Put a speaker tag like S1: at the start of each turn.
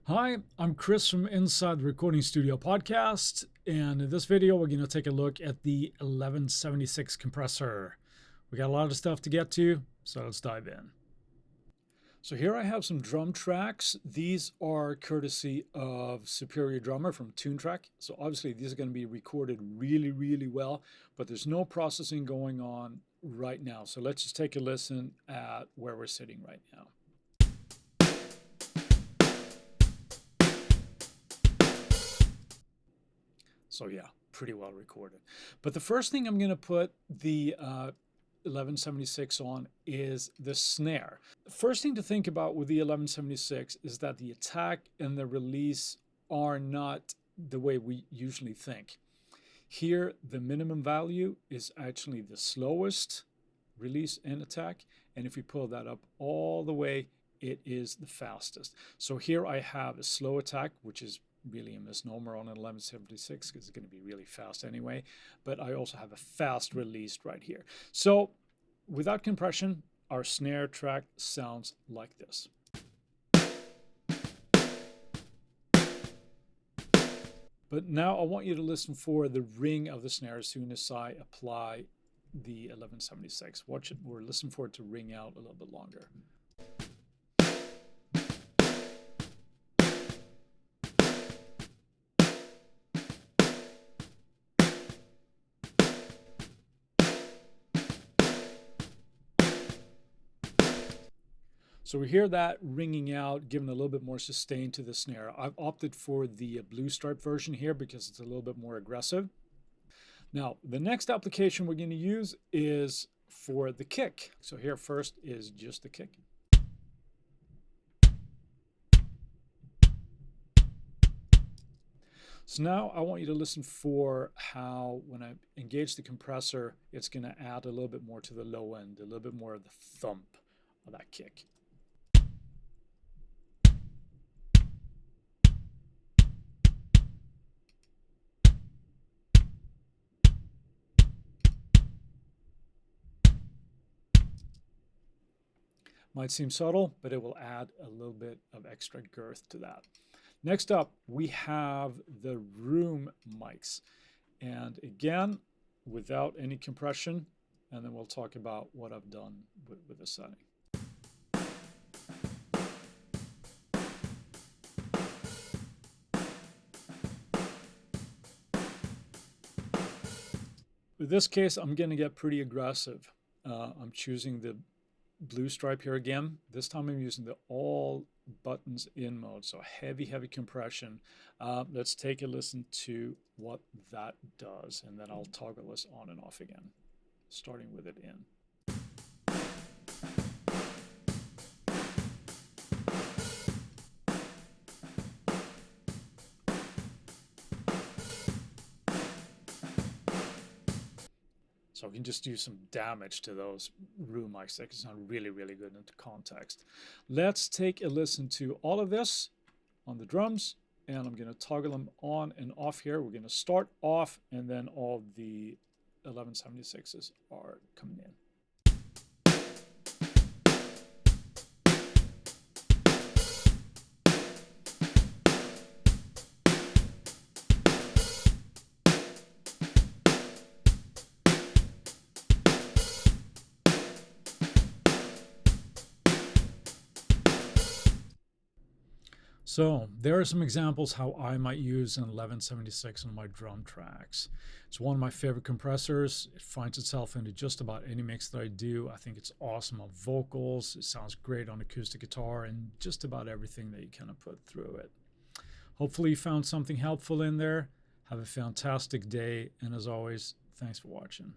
S1: Hi, I'm Chris from Inside the Recording Studio podcast, and in this video we're going to take a look at the 1176 compressor. We got a lot of stuff to get to, so let's dive in. So here I have some drum tracks. These are courtesy of Superior Drummer from Toontrack. So obviously these are going to be recorded really well, but there's no processing going on right now. So let's just take a listen at where we're sitting right now. So yeah, pretty well recorded. But the first thing I'm going to put the 1176 on is the snare. The first thing to think about with the 1176 is that the attack and the release are not the way we usually think. Here, the minimum value is actually the slowest release and attack. And if we pull that up all the way, it is the fastest. So here I have a slow attack, which is really a misnomer on an 1176 because it's going to be really fast anyway, but I also have a fast release right here. So without compression, our snare track sounds like this. But now I want you to listen for the ring of the snare as soon as I apply the 1176. Watch it, or listen for it to ring out a little bit longer. So we hear that ringing out, giving a little bit more sustain to the snare. I've opted for the blue stripe version here because it's a little bit more aggressive. Now, the next application we're going to use is for the kick. So here first is just the kick. So now I want you to listen for how when I engage the compressor, it's going to add a little bit more to the low end, a little bit more of the thump of that kick. Might seem subtle, but it will add a little bit of extra girth to that. Next up, we have the room mics. And again, without any compression, and then we'll talk about what I've done with the setting. With this case, I'm going to get pretty aggressive. I'm choosing the blue stripe here again. This time I'm using the all buttons in mode, so heavy compression. Let's take a listen to what that does, and then I'll toggle this on and off again, starting with it in. So we can just do some damage to those room mics that can sound really good into context. Let's take a listen to all of this on the drums, and I'm going to toggle them on and off here. We're going to start off, and then all the 1176s are coming in. So there are some examples how I might use an 1176 on my drum tracks. It's one of my favorite compressors. It finds itself into just about any mix that I do. I think it's awesome on vocals. It sounds great on acoustic guitar and just about everything that you kind of put through it. Hopefully you found something helpful in there. Have a fantastic day. And as always, thanks for watching.